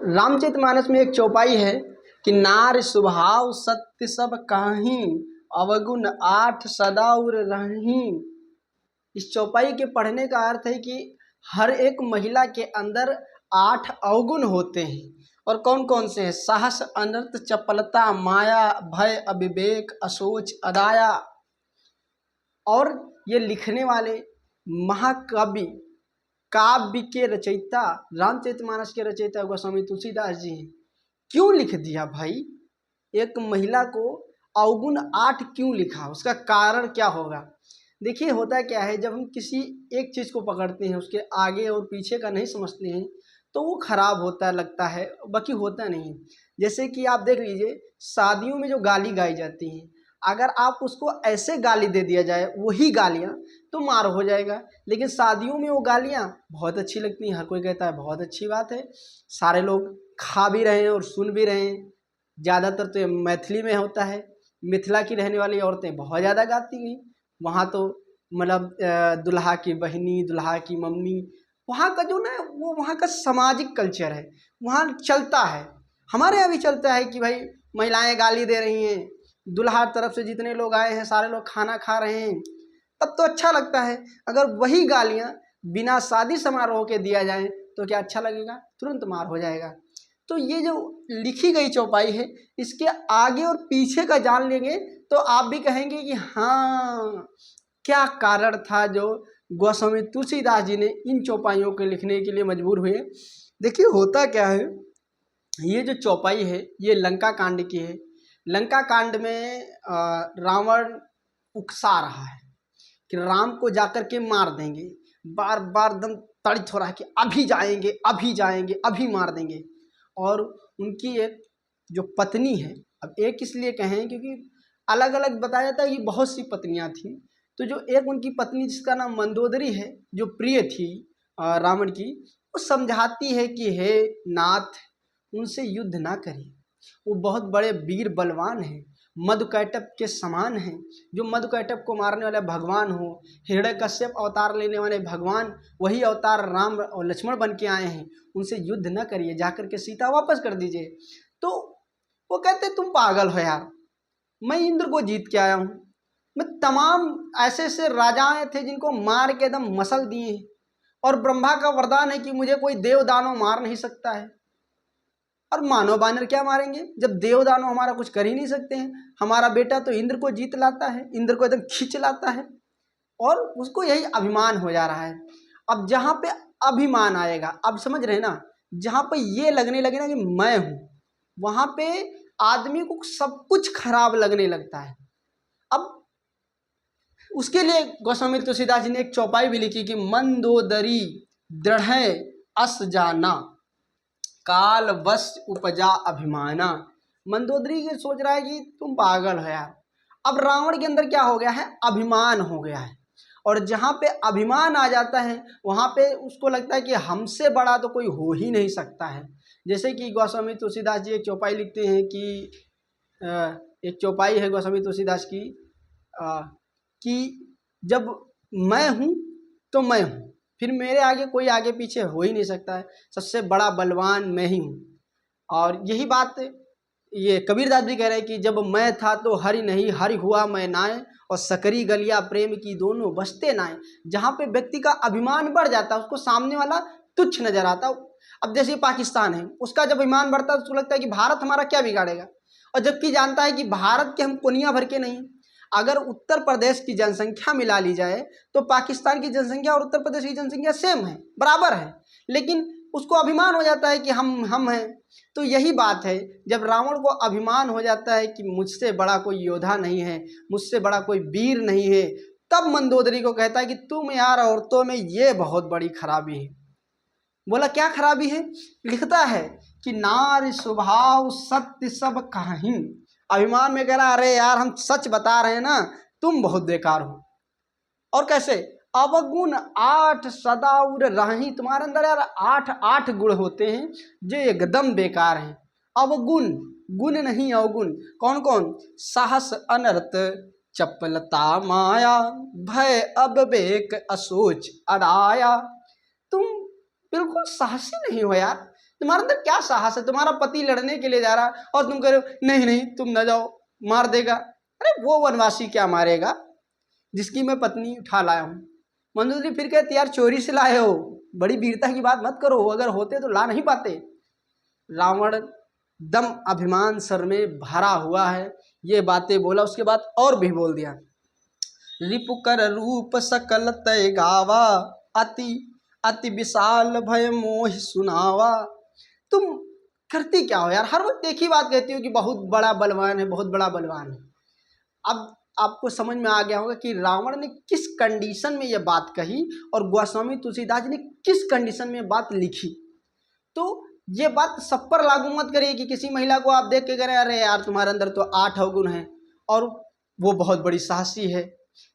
रामचरितमानस में एक चौपाई है कि नार स्वभाव सत्य सब काहीं, अवगुण आठ सदा उर रहीं। इस चौपाई के पढ़ने का अर्थ है कि हर एक महिला के अंदर 8 अवगुण होते हैं। और कौन कौन से हैं? साहस, अनर्थ, चपलता, माया, भय, अविवेक, असोच, अदाया। और ये लिखने वाले महाकवि, काव्य के रचयिता, रामचरितमानस के रचयिता गोस्वामी तुलसीदास जी हैं। क्यों लिख दिया भाई? एक महिला को अवगुण 8 क्यों लिखा? उसका कारण क्या होगा? देखिए, होता क्या है, जब हम किसी एक चीज़ को पकड़ते हैं, उसके आगे और पीछे का नहीं समझते हैं, तो वो खराब होता लगता है, बाकी होता नहीं। जैसे कि आप देख लीजिए, शादियों में जो गाली गाई जाती हैं, अगर आप उसको ऐसे गाली दे दिया जाए, वही गालियाँ, तो मार हो जाएगा। लेकिन शादियों में वो गालियाँ बहुत अच्छी लगती हैं, हर कोई कहता है बहुत अच्छी बात है, सारे लोग खा भी रहे हैं और सुन भी रहे हैं। ज़्यादातर तो ये मैथिली में होता है, मिथिला की रहने वाली औरतें बहुत ज़्यादा गाती हैं। वहाँ तो मतलब दुल्हा की बहिनी, दुल्हा की मम्मी, वहाँ का जो ना, वो वहाँ का सामाजिक कल्चर है, वहाँ चलता है। हमारे यहाँ भी चलता है कि भाई महिलाएं गाली दे रही हैं, दुल्हा तरफ से जितने लोग आए हैं सारे लोग खाना खा रहे हैं, तब तो अच्छा लगता है। अगर वही गालियाँ बिना शादी समारोह के दिया जाए तो क्या अच्छा लगेगा? तुरंत मार हो जाएगा। तो ये जो लिखी गई चौपाई है, इसके आगे और पीछे का जान लेंगे तो आप भी कहेंगे कि हाँ, क्या कारण था जो गोस्वामी तुलसीदास जी ने इन चौपाइयों के लिखने के लिए मजबूर हुए। देखिए, होता क्या है, ये जो चौपाई है ये लंका कांड की है। लंका कांड में रावण उकसा रहा है कि राम को जाकर के मार देंगे, बार बार दम तड़ित हो रहा है कि अभी जाएंगे, अभी जाएंगे, अभी मार देंगे। और उनकी एक जो पत्नी है, अब एक इसलिए कहें क्योंकि अलग अलग बताया जाता है कि बहुत सी पत्नियां थी, तो जो एक उनकी पत्नी जिसका नाम मंदोदरी है, जो प्रिय थी रावण की, वो समझाती है कि हे नाथ, उनसे युद्ध ना करिए, वो बहुत बड़े वीर बलवान हैं, मधुकैटभ के समान हैं। जो मधुकैटभ को मारने वाले भगवान हो, हिरण्यकश्यप अवतार लेने वाले भगवान, वही अवतार राम और लक्ष्मण बन के आए हैं, उनसे युद्ध न करिए, जाकर के सीता वापस कर दीजिए। तो वो कहते तुम पागल हो यार, मैं इंद्र को जीत के आया हूँ, मैं तमाम ऐसे ऐसे राजाएं थे जिनको मार के एकदम मसल दिए, और ब्रह्मा का वरदान है कि मुझे कोई देव दानव मार नहीं सकता है, और मानव बानर क्या मारेंगे जब देव दानव हमारा कुछ कर ही नहीं सकते हैं। हमारा बेटा तो इंद्र को जीत लाता है, इंद्र को एकदम खींच लाता है, और उसको यही अभिमान हो जा रहा है। अब जहाँ पे अभिमान आएगा, अब समझ रहे ना, जहाँ पे ये लगने लगे ना कि मैं हूँ, वहाँ पे आदमी को सब कुछ खराब लगने लगता है। अब उसके लिए गोस्वामी तुलसीदास जी ने एक चौपाई भी लिखी कि मंदोदरी दृढ़ अस जाना, काल वश उपजा अभिमाना। मंदोदरी ये सोच रहा है कि तुम पागल हो यार। अब रावण के अंदर क्या हो गया है? अभिमान हो गया है, और जहाँ पे अभिमान आ जाता है वहाँ पे उसको लगता है कि हमसे बड़ा तो कोई हो ही नहीं सकता है। जैसे कि गोस्वामी तुलसीदास जी एक चौपाई लिखते हैं कि एक चौपाई है गोस्वामी तुलसीदास की कि जब मैं हूँ तो मैं हूँ, फिर मेरे आगे कोई आगे पीछे हो ही नहीं सकता है, सबसे बड़ा बलवान मैं ही हूँ। और यही बात ये कबीरदास भी कह रहे हैं कि जब मैं था तो हरि नहीं, हरि हुआ मैं नाय, और सकरी गलिया प्रेम की दोनों बसते नाय। जहाँ पे व्यक्ति का अभिमान बढ़ जाता है, उसको सामने वाला तुच्छ नजर आता। अब जैसे पाकिस्तान है, उसका जब अभिमान बढ़ता है तो उसको लगता है कि भारत हमारा क्या बिगाड़ेगा, और जबकि जानता है कि भारत के हम कोनिया भर के नहीं। अगर उत्तर प्रदेश की जनसंख्या मिला ली जाए तो पाकिस्तान की जनसंख्या और उत्तर प्रदेश की जनसंख्या सेम है, बराबर है, लेकिन उसको अभिमान हो जाता है कि हम हैं। तो यही बात है, जब रावण को अभिमान हो जाता है कि मुझसे बड़ा कोई योद्धा नहीं है, मुझसे बड़ा कोई वीर नहीं है, तब मंदोदरी को कहता है कि तुम यार औरतों में ये बहुत बड़ी खराबी है। बोला क्या खराबी है? लिखता है कि नारी स्वभाव सत्य सब काहीं। अभिमान में कह रहा अरे यार हम सच बता रहे हैं ना, तुम बहुत बेकार हो। और कैसे? अवगुण 8 सदा उर राही। तुम्हारे अंदर यार 8 गुण होते हैं जो एकदम बेकार हैं। अवगुण, गुण नहीं अवगुण। कौन कौन? साहस, अनर्थ, चपलता, माया, भय, अविवेक, असोच, अदाया। तुम बिल्कुल साहसी नहीं हो यार, तुम्हारे अंदर क्या साहस है? तुम्हारा पति लड़ने के लिए जा रहा और तुम कह रहे हो नहीं नहीं तुम न जाओ, मार देगा। अरे वो वनवासी क्या मारेगा जिसकी मैं पत्नी उठा लाया हूँ। मंजू फिर कहती यार चोरी से लाए हो, बड़ी वीरता की बात मत करो, अगर होते तो ला नहीं पाते। रावण दम अभिमान सर में भरा हुआ है, ये बातें बोला। उसके बाद और भी बोल दिया, रिपु कर रूप सकल तय गावा, अति अति विशाल भय मोह सुनावा। तुम करती क्या हो यार, हर वक्त एक ही बात कहती हो कि बहुत बड़ा बलवान है, बहुत बड़ा बलवान है। अब आपको समझ में आ गया होगा कि रावण ने किस कंडीशन में ये बात कही और गोस्वामी तुलसीदास जी ने किस कंडीशन में बात लिखी। तो ये बात सब पर लागू मत करिए कि किसी महिला को आप देख के करें अरे यार तुम्हारे अंदर तो 8 अवगुण हैं और वो बहुत बड़ी साहसी है।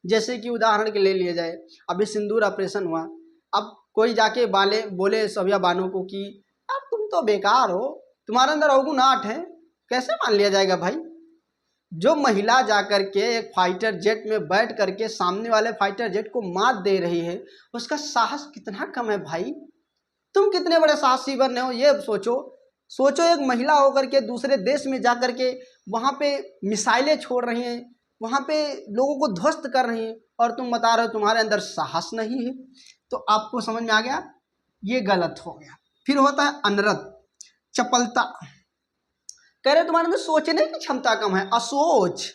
जैसे कि उदाहरण के ले लिया जाए, अभी सिंदूर ऑपरेशन हुआ, अब कोई जाके बोले सभ्या बानों को कि यार तुम तो बेकार हो, तुम्हारे अंदर अवगुण 8 है, कैसे मान लिया जाएगा भाई? जो महिला जाकर के एक फाइटर जेट में बैठ करके सामने वाले फाइटर जेट को मात दे रही है, उसका साहस कितना कम है भाई। तुम कितने बड़े साहसी बने हो ये सोचो। सोचो एक महिला होकर के दूसरे देश में जाकर के वहाँ पे मिसाइलें छोड़ रही हैं, वहाँ पे लोगों को ध्वस्त कर रही हैं और तुम बता रहे हो तुम्हारे अंदर साहस नहीं है। तो आपको समझ में आ गया ये गलत हो गया। फिर होता है अनरत, चपलता। कह रहे तुम्हारे अंदर सोचने की क्षमता कम है, असोच।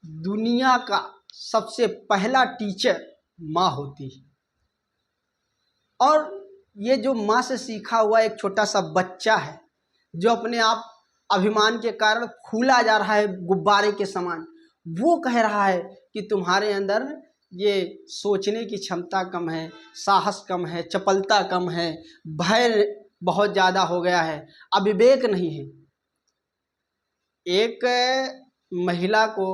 दुनिया का सबसे पहला टीचर माँ होती है और ये जो माँ से सीखा हुआ एक छोटा सा बच्चा है जो अपने आप अभिमान के कारण फूला जा रहा है गुब्बारे के समान, वो कह रहा है कि तुम्हारे अंदर ये सोचने की क्षमता कम है, साहस कम है, चपलता कम है, भय बहुत ज़्यादा हो गया है, अविवेक नहीं है। एक महिला को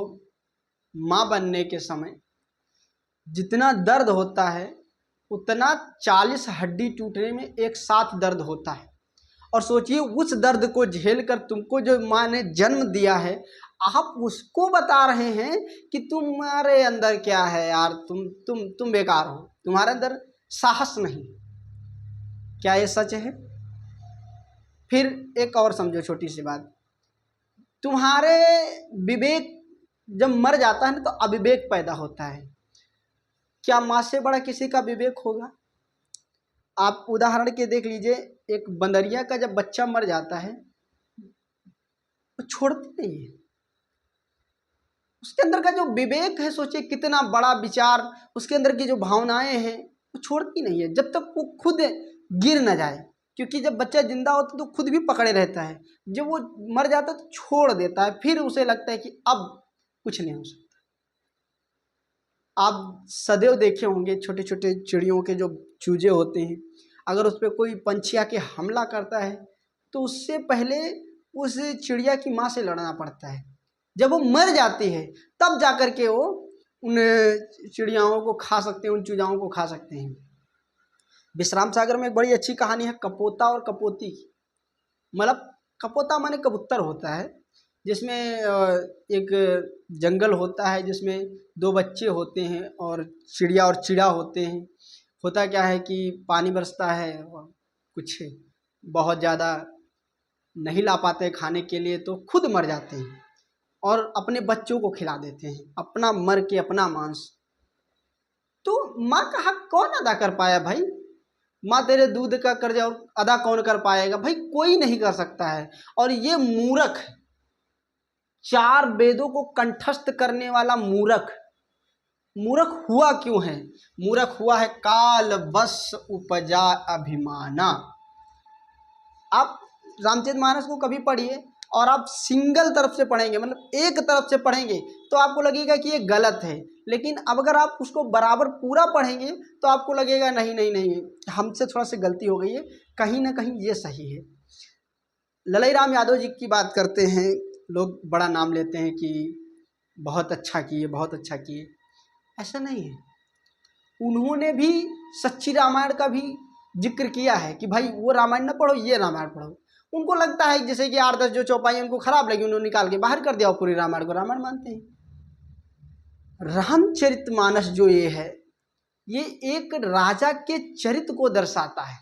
माँ बनने के समय जितना दर्द होता है उतना 40 हड्डी टूटने में एक साथ दर्द होता है। और सोचिए उस दर्द को झेल कर तुमको जो माँ ने जन्म दिया है, आप उसको बता रहे हैं कि तुम्हारे अंदर क्या है यार, तुम बेकार हो, तुम्हारे अंदर साहस नहीं। क्या ये सच है? फिर एक और समझो छोटी सी बात, तुम्हारे विवेक जब मर जाता है ना तो अविवेक पैदा होता है। क्या माँ से बड़ा किसी का विवेक होगा? आप उदाहरण के देख लीजिए, एक बंदरिया का जब बच्चा मर जाता है वो छोड़ती नहीं है। उसके अंदर का जो विवेक है, सोचिए कितना बड़ा विचार, उसके अंदर की जो भावनाएं हैं वो छोड़ती नहीं है जब तक वो खुद गिर न जाए। क्योंकि जब बच्चा जिंदा होता है तो खुद भी पकड़े रहता है, जब वो मर जाता है तो छोड़ देता है, फिर उसे लगता है कि अब कुछ नहीं हो सकता। आप सदैव देखे होंगे छोटे छोटे चिड़ियों के जो चूजे होते हैं, अगर उस पर कोई पंछी आके हमला करता है तो उससे पहले उस चिड़िया की माँ से लड़ना पड़ता है। जब वो मर जाती है तब जाकर के वो उन चिड़ियाओं को खा सकते हैं, उन चूजाओं को खा सकते हैं। विश्राम सागर में एक बड़ी अच्छी कहानी है कपोता और कपोती की। मतलब कपोता माने कबूतर होता है, जिसमें एक जंगल होता है जिसमें 2 बच्चे होते हैं और चिड़िया और चिड़ा होते हैं। होता क्या है कि पानी बरसता है और कुछ बहुत ज़्यादा नहीं ला पाते खाने के लिए तो खुद मर जाते हैं और अपने बच्चों को खिला देते हैं, अपना मर के अपना मांस। तो माँ का हक कौन अदा कर पाया भाई? माँ तेरे दूध का कर्ज और अदा कौन कर पाएगा भाई? कोई नहीं कर सकता है। और ये मूर्ख, 4 वेदों को कंठस्थ करने वाला मूर्ख हुआ क्यों है? मूर्ख हुआ है काल बस उपजा अभिमाना। आप रामचरितमानस को कभी पढ़िए और आप सिंगल तरफ से पढ़ेंगे, मतलब एक तरफ से पढ़ेंगे तो आपको लगेगा कि ये गलत है, लेकिन अब अगर आप उसको बराबर पूरा पढ़ेंगे तो आपको लगेगा नहीं नहीं नहीं हमसे थोड़ा सी गलती हो गई है, कहीं ना कहीं ये सही है। ललई राम यादव जी की बात करते हैं, लोग बड़ा नाम लेते हैं कि बहुत अच्छा किए, बहुत अच्छा किए। ऐसा नहीं है, उन्होंने भी सच्ची रामायण का भी जिक्र किया है कि भाई वो रामायण ना पढ़ो, ये रामायण पढ़ो। उनको लगता है जैसे कि 8-10 जो चौपाई उनको खराब लगी, उन्होंने निकाल के बाहर कर दिया और पूरी रामायण को रामायण मानते हैं। रामचरितमानस जो ये है, ये एक राजा के चरित्र को दर्शाता है।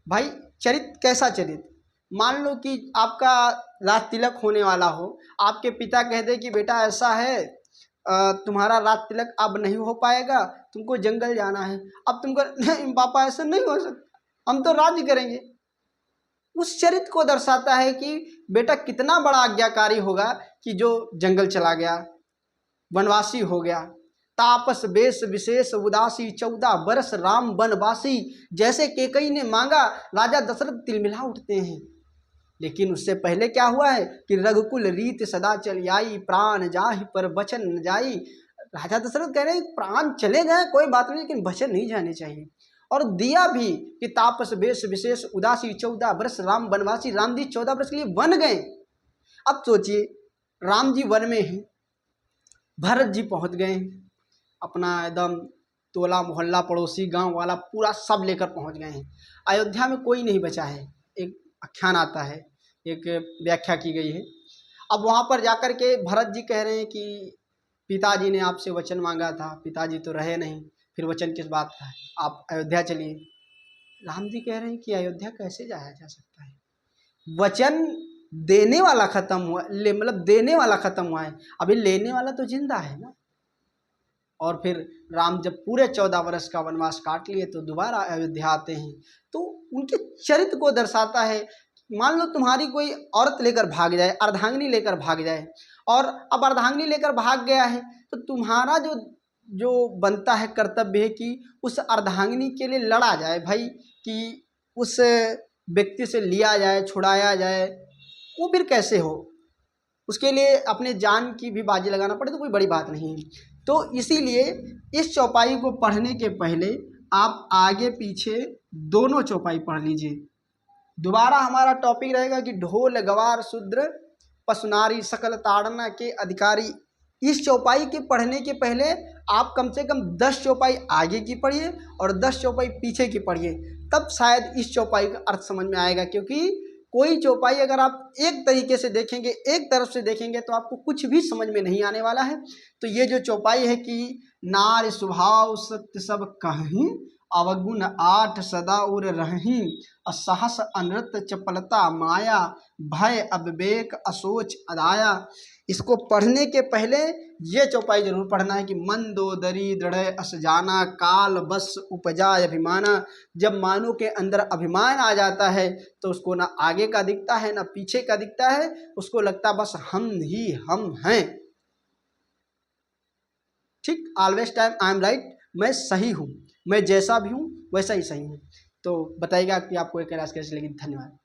भाई चरित्र कैसा चरित्र, मान लो कि आपका रात तिलक होने वाला हो, आपके पिता कह दे कि बेटा ऐसा है तुम्हारा रात तिलक अब नहीं हो पाएगा, तुमको जंगल जाना है। अब तुमको नहीं पापा ऐसा नहीं हो सकता, हम तो राज्य करेंगे। उस चरित्र को दर्शाता है कि बेटा कितना बड़ा आज्ञाकारी होगा कि जो जंगल चला गया, वनवासी हो गया। तापस बेश विशेष उदासी 14 बरस राम वनवासी, जैसे केकई ने मांगा राजा दशरथ तिलमिला उठते हैं। लेकिन उससे पहले क्या हुआ है कि रघुकुल रीत सदा चली आई, प्राण जाहि पर वचन न जाई। राजा दशरथ कह रहे हैं प्राण चले जाए कोई बात नहीं, लेकिन वचन नहीं जाने चाहिए। और दिया भी कि तापस बेश विशेष उदासी 14 बरस राम वनवासी, राम जी 14 बरस के लिए वन गए। अब सोचिए राम जी वन में हैं, भरत जी पहुंच गए, अपना एकदम टोला मोहल्ला पड़ोसी गांव वाला पूरा सब लेकर पहुंच गए हैं। अयोध्या में कोई नहीं बचा है। एक आख्यान आता है, एक व्याख्या की गई है। अब वहाँ पर जाकर के भरत जी कह रहे हैं कि पिताजी ने आपसे वचन मांगा था, पिताजी तो रहे नहीं, फिर वचन किस बात का है, आप अयोध्या चलिए। राम जी कह रहे हैं कि अयोध्या कैसे जाया जा सकता है, वचन देने वाला खत्म हुआ, मतलब देने वाला खत्म हुआ है, अभी लेने वाला तो जिंदा है ना। और फिर राम जब पूरे 14 वर्ष का वनवास काट लिए तो दोबारा अयोध्या आते हैं। तो उनके चरित्र को दर्शाता है। मान लो तुम्हारी कोई औरत लेकर भाग जाए, अर्धांगिनी लेकर भाग जाए, और अब अर्धांगिनी लेकर भाग गया है तो तुम्हारा जो जो बनता है कर्तव्य है कि उस अर्धांगिनी के लिए लड़ा जाए भाई, कि उस व्यक्ति से लिया जाए, छुड़ाया जाए। वो फिर कैसे हो, उसके लिए अपने जान की भी बाजी लगाना पड़े तो कोई बड़ी बात नहीं है। तो इसीलिए इस चौपाई को पढ़ने के पहले आप आगे पीछे दोनों चौपाई पढ़ लीजिए। दोबारा हमारा टॉपिक रहेगा कि ढोल गवार शूद्र पशुनारी सकल ताड़ना के अधिकारी। इस चौपाई के पढ़ने के पहले आप कम से कम 10 चौपाई आगे की पढ़िए और 10 चौपाई पीछे की पढ़िए, तब शायद इस चौपाई का अर्थ समझ में आएगा। क्योंकि कोई चौपाई अगर आप एक तरीके से देखेंगे, एक तरफ से देखेंगे, तो आपको कुछ भी समझ में नहीं आने वाला है। तो ये जो चौपाई है कि नार स्वभाव सत्य सब कहीं, अवगुण 8 सदा उर रहीं, असहस अनृत चपलता माया, भय अविवेक असोच अदाया। इसको पढ़ने के पहले ये चौपाई जरूर पढ़ना है कि मंदोदरी दृढ़ अस जाना, काल बस उपजा अभिमाना। जब मानव के अंदर अभिमान आ जाता है तो उसको ना आगे का दिखता है ना पीछे का दिखता है, उसको लगता बस हम ही हम हैं। ठीक, always time I am right, मैं सही हूँ, मैं जैसा भी हूँ वैसा ही सही हूँ। तो बताइएगा कि आपको ये क्लास कैसी लगी। धन्यवाद।